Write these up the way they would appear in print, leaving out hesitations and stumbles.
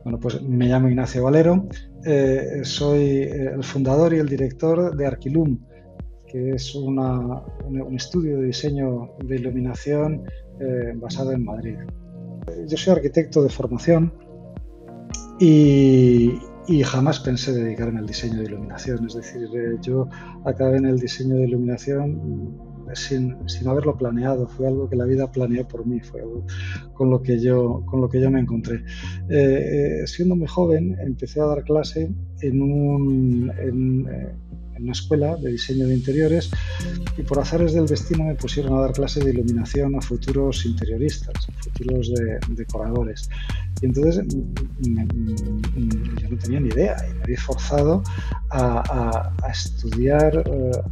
Bueno, pues me llamo Ignacio Valero, soy el fundador y el director de Arquilum, que es un estudio de diseño de iluminación basado en Madrid. Yo soy arquitecto de formación y jamás pensé dedicarme al diseño de iluminación. Es decir, yo acabé en el diseño de iluminación sin haberlo planeado. Fue algo que la vida planeó por mí, fue algo con lo que yo me encontré. Siendo muy joven, empecé a dar clase en una escuela de diseño de interiores y por azares del destino me pusieron a dar clase de iluminación a futuros interioristas, a futuros decoradores. Y entonces yo no tenía ni idea y me había forzado a estudiar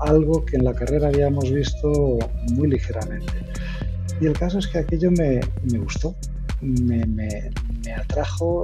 algo que en la carrera habíamos visto muy ligeramente. Y el caso es que aquello me gustó, me atrajo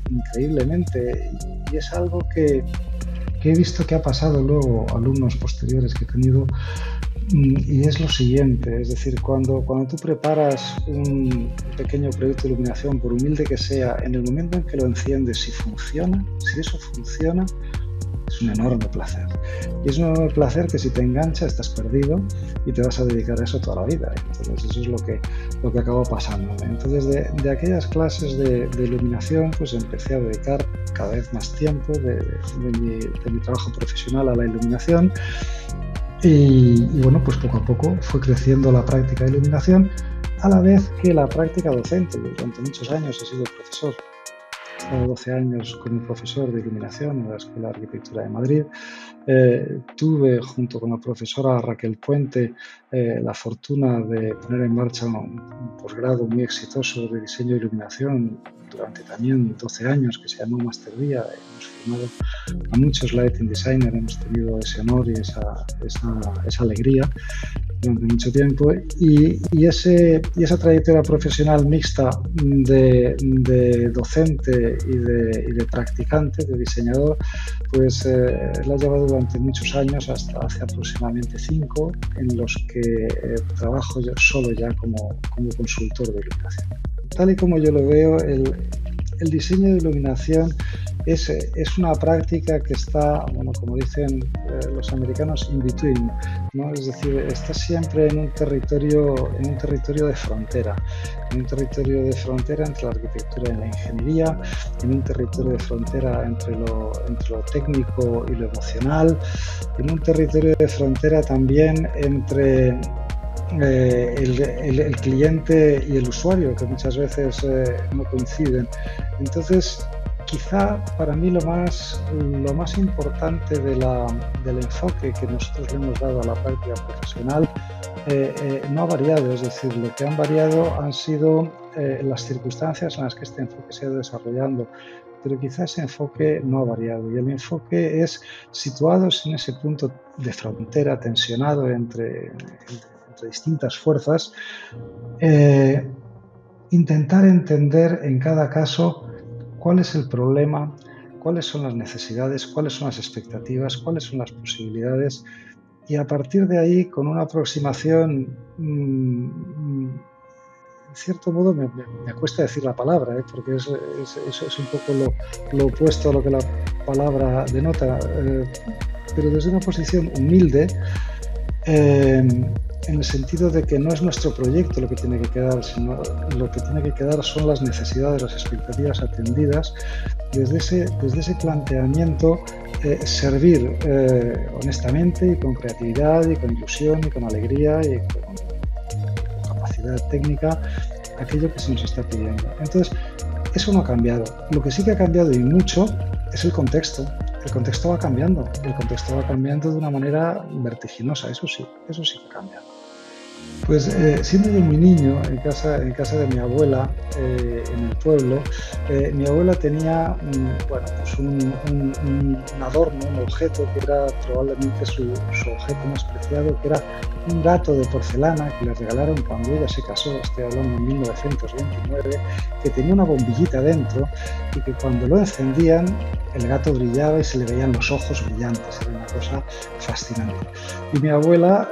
increíblemente y es algo que he visto que ha pasado luego a alumnos posteriores que he tenido. Y es lo siguiente, es decir, cuando tú preparas un pequeño proyecto de iluminación, por humilde que sea, en el momento en que lo enciendes, si eso funciona, es un enorme placer. Y es un enorme placer que si te engancha estás perdido y te vas a dedicar a eso toda la vida. Entonces eso es lo que acabó pasando. Entonces de aquellas clases de iluminación pues empecé a dedicar cada vez más tiempo de mi trabajo profesional a la iluminación. Y bueno, pues poco a poco fue creciendo la práctica de iluminación a la vez que la práctica docente. Durante muchos años he sido profesor. He estado 12 años como profesor de iluminación en la Escuela de Arquitectura de Madrid. Tuve, junto con la profesora Raquel Puente, la fortuna de poner en marcha un posgrado muy exitoso de diseño de iluminación durante también 12 años, que se llamó Maestría. Hemos formado a muchos lighting designers, hemos tenido ese honor y esa alegría durante mucho tiempo y esa trayectoria profesional mixta de docente y de practicante, de diseñador, pues la he llevado durante muchos años, hasta hace aproximadamente 5, en los que trabajo yo solo ya como consultor de iluminación. Tal y como yo lo veo, el diseño de iluminación es una práctica que está, bueno, como dicen los americanos, in between, ¿no? Es decir, está siempre en un territorio de frontera, entre la arquitectura y la ingeniería, en un territorio de frontera entre lo técnico y lo emocional, en un territorio de frontera también entre el cliente y el usuario, que muchas veces no coinciden. Entonces, quizá para mí lo más importante del enfoque que nosotros le hemos dado a la práctica profesional no ha variado, es decir, lo que han variado han sido las circunstancias en las que este enfoque se ha ido desarrollando, pero quizá ese enfoque no ha variado y el enfoque es, situados en ese punto de frontera tensionado entre distintas fuerzas, intentar entender en cada caso cuál es el problema, cuáles son las necesidades, cuáles son las expectativas, cuáles son las posibilidades y a partir de ahí, con una aproximación, en cierto modo me cuesta decir la palabra, porque es un poco lo opuesto a lo que la palabra denota, pero desde una posición humilde, en el sentido de que no es nuestro proyecto lo que tiene que quedar, sino lo que tiene que quedar son las necesidades, las expectativas atendidas. Desde ese planteamiento, servir honestamente y con creatividad y con ilusión y con alegría y con capacidad técnica aquello que se nos está pidiendo. Entonces, eso no ha cambiado. Lo que sí que ha cambiado y mucho es el contexto. El contexto va cambiando. El contexto va cambiando de una manera vertiginosa. Eso sí que cambia. Pues siendo yo muy niño, en casa de mi abuela, en el pueblo, mi abuela tenía pues un adorno, un objeto que era probablemente su objeto más preciado, que era un gato de porcelana que le regalaron cuando ella se casó, estoy hablando en 1929, que tenía una bombillita dentro y que cuando lo encendían el gato brillaba y se le veían los ojos brillantes, era una cosa fascinante. Y mi abuela,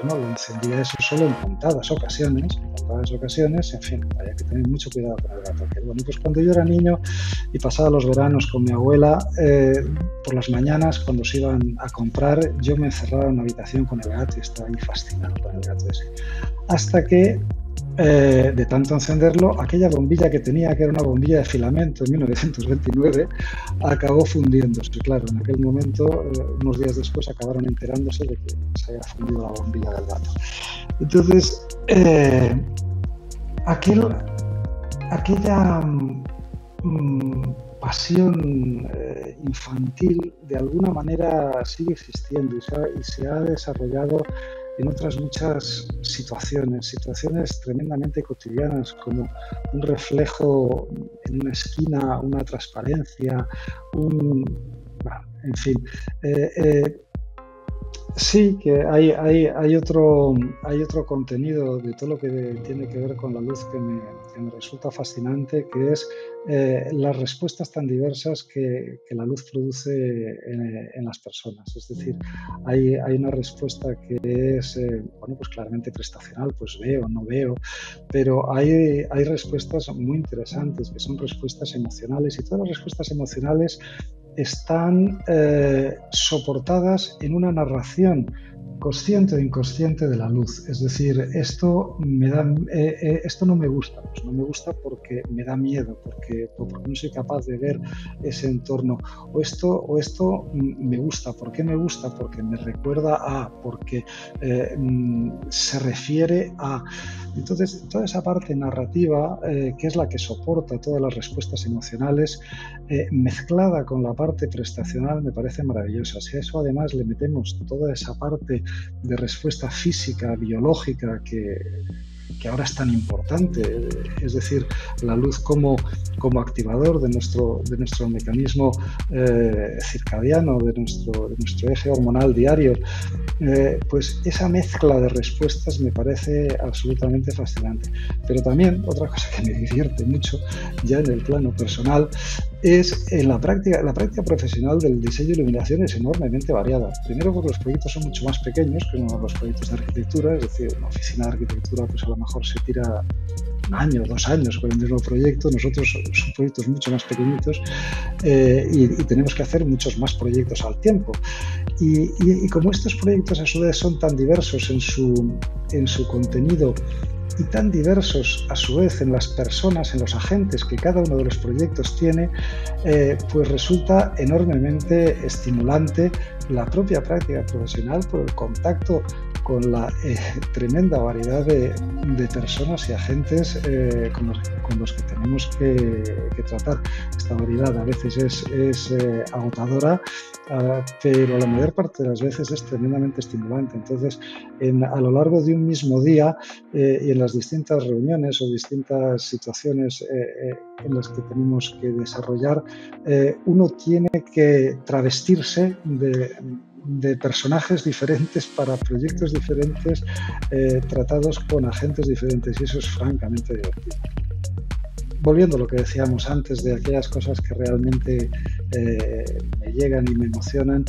lo encendía esos solo en contadas ocasiones, en fin, había que tener mucho cuidado con el gato. Que, bueno, pues cuando yo era niño y pasaba los veranos con mi abuela, por las mañanas cuando se iban a comprar, yo me encerraba en una habitación con el gato y estaba ahí fascinado con el gato ese. Hasta que de tanto encenderlo, aquella bombilla que tenía, que era una bombilla de filamento en 1929, acabó fundiéndose. Claro, en aquel momento, unos días después, acabaron enterándose de que se había fundido la bombilla del gato. Entonces, aquella pasión infantil de alguna manera sigue existiendo y se ha desarrollado en otras muchas situaciones tremendamente cotidianas, como un reflejo en una esquina, una transparencia, en fin. Sí, que hay otro contenido de todo lo que tiene que ver con la luz que me resulta fascinante, que es las respuestas tan diversas que la luz produce en las personas. Es decir, hay una respuesta que es, bueno, pues claramente prestacional, pues veo, no veo, pero hay respuestas muy interesantes, que son respuestas emocionales, y todas las respuestas emocionales están soportadas en una narración consciente o inconsciente de la luz. Es decir, esto no me gusta, pues no me gusta porque me da miedo, porque no soy capaz de ver ese entorno. O esto me gusta. ¿Por qué me gusta? Porque me recuerda a, porque se refiere a. Entonces, toda esa parte narrativa, que es la que soporta todas las respuestas emocionales, mezclada con la parte prestacional, me parece maravillosa. Si a eso además le metemos toda esa parte de respuesta física, biológica, que ahora es tan importante, es decir, la luz como activador de nuestro mecanismo circadiano, de nuestro eje hormonal diario, pues esa mezcla de respuestas me parece absolutamente fascinante. Pero también otra cosa que me divierte mucho, ya en el plano personal, es en la práctica profesional del diseño y iluminación es enormemente variada. Primero porque los proyectos son mucho más pequeños que los proyectos de arquitectura, es decir, una oficina de arquitectura pues a lo mejor se tira 1 año, 2 años con el mismo proyecto. Nosotros son proyectos mucho más pequeñitos y tenemos que hacer muchos más proyectos al tiempo. Y como estos proyectos a su vez son tan diversos en su contenido y tan diversos a su vez en las personas, en los agentes que cada uno de los proyectos tiene, pues resulta enormemente estimulante la propia práctica profesional por el contacto con la tremenda variedad de personas y agentes con los que tenemos que tratar. Esta variedad a veces es agotadora, pero la mayor parte de las veces es tremendamente estimulante. Entonces, a lo largo de un mismo día y en las distintas reuniones o distintas situaciones en las que tenemos que desarrollar, uno tiene que travestirse de personajes diferentes para proyectos diferentes, tratados con agentes diferentes, y eso es francamente divertido. Volviendo a lo que decíamos antes de aquellas cosas que realmente me llegan y me emocionan,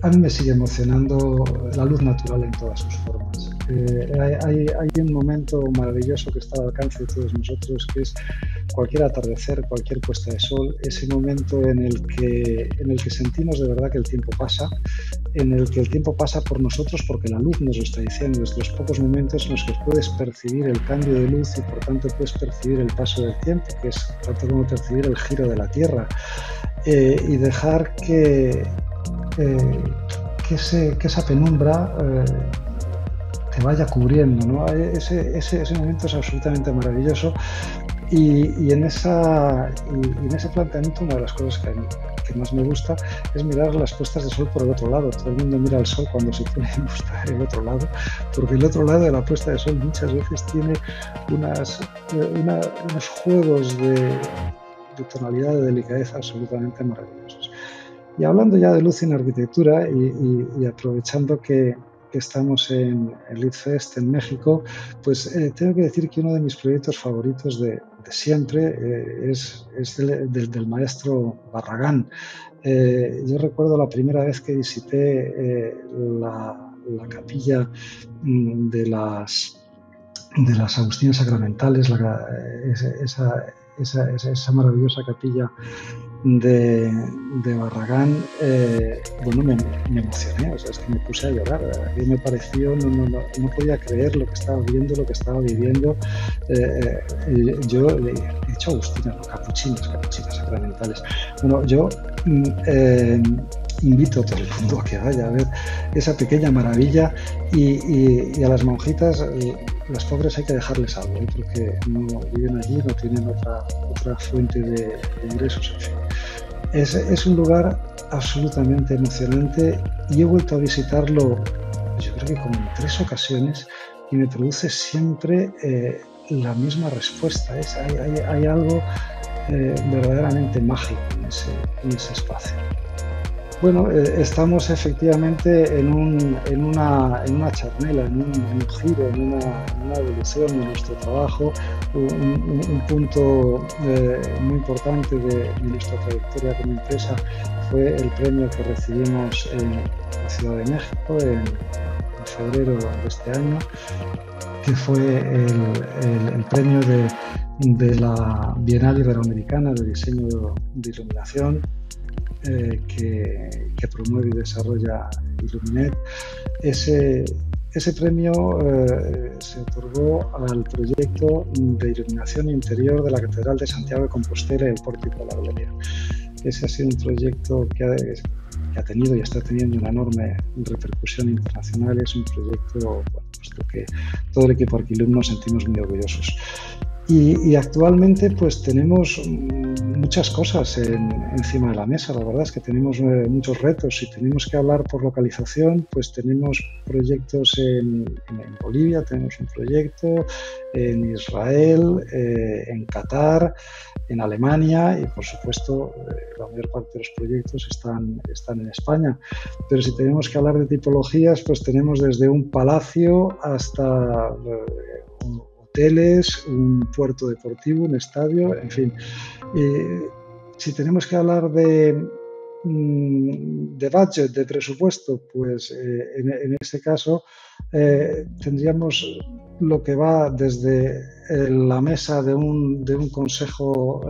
a mí me sigue emocionando la luz natural en todas sus formas. Hay un momento maravilloso que está al alcance de todos nosotros, que es cualquier atardecer, cualquier puesta de sol, ese momento en el que sentimos de verdad que el tiempo pasa, en el que el tiempo pasa por nosotros porque la luz nos lo está diciendo, desde los pocos momentos en los que puedes percibir el cambio de luz y por tanto puedes percibir el paso del tiempo, que es tanto como percibir el giro de la Tierra, y dejar que esa penumbra te vaya cubriendo, ¿no? Ese momento es absolutamente maravilloso y en ese planteamiento una de las cosas que más me gusta es mirar las puestas de sol por el otro lado. Todo el mundo mira el sol cuando se pone a mostrar el otro lado, porque el otro lado de la puesta de sol muchas veces tiene unos juegos de tonalidad, de delicadeza absolutamente maravillosos. Y hablando ya de luz en arquitectura y aprovechando que estamos en el LeadFest en México, pues tengo que decir que uno de mis proyectos favoritos de siempre es del maestro Barragán. Yo recuerdo la primera vez que visité la la capilla de las Agustinas Sacramentales, esa maravillosa capilla de Barragán, bueno, me emocioné, o sea, es que me puse a llorar. A mí me pareció, no podía creer lo que estaba viendo, lo que estaba viviendo. Yo he dicho Agustinas, no, capuchinas sacramentales. Bueno, yo invito a todo el mundo a que vaya a ver esa pequeña maravilla y a las monjitas, las pobres hay que dejarles algo, porque no viven allí, no tienen otra fuente de ingresos, en fin. Es un lugar absolutamente emocionante y he vuelto a visitarlo, yo creo que como en 3 ocasiones, y me produce siempre la misma respuesta. Hay algo verdaderamente mágico en ese espacio. Bueno, estamos efectivamente en una charnela, en un giro, en una evolución de nuestro trabajo. Un punto muy importante de nuestra trayectoria como empresa fue el premio que recibimos en la Ciudad de México en febrero de este año, que fue el premio de la Bienal Iberoamericana de Diseño de Iluminación, que promueve y desarrolla Iluminet. Ese premio se otorgó al proyecto de iluminación interior de la Catedral de Santiago de Compostela y el Pórtico de la Gloria. Ese ha sido un proyecto que ha tenido y está teniendo una enorme repercusión internacional. Es un proyecto, bueno, pues, del que todo el equipo Arquilum nos sentimos muy orgullosos. Y actualmente pues tenemos muchas cosas encima de la mesa. La verdad es que tenemos muchos retos. Si tenemos que hablar por localización, pues tenemos proyectos en Bolivia, tenemos un proyecto en Israel, en Qatar, en Alemania y por supuesto la mayor parte de los proyectos están en España. Pero si tenemos que hablar de tipologías, pues tenemos desde un palacio hasta hoteles, un puerto deportivo, un estadio, en fin. Si tenemos que hablar de budget, de presupuesto, pues en ese caso tendríamos lo que va desde la mesa de un consejo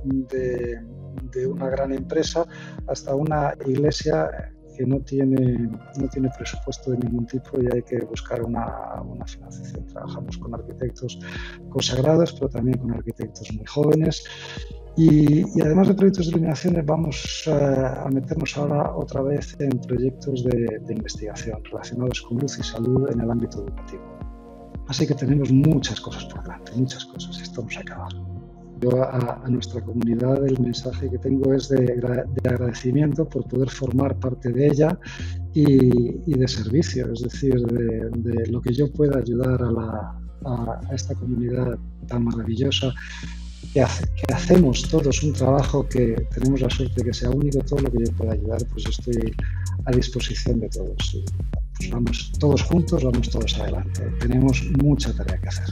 de una gran empresa hasta una iglesia que no tiene presupuesto de ningún tipo y hay que buscar una financiación. Trabajamos con arquitectos consagrados, pero también con arquitectos muy jóvenes. Y además de proyectos de iluminación, vamos a meternos ahora otra vez en proyectos de investigación relacionados con luz y salud en el ámbito educativo. Así que tenemos muchas cosas por delante, muchas cosas. Esto no se acaba. Yo a nuestra comunidad el mensaje que tengo es de agradecimiento por poder formar parte de ella y de servicio, es decir, de lo que yo pueda ayudar a esta comunidad tan maravillosa que hacemos todos un trabajo que tenemos la suerte de que sea único. Todo lo que yo pueda ayudar, pues estoy a disposición de todos. Pues vamos todos juntos, vamos todos adelante. Tenemos mucha tarea que hacer.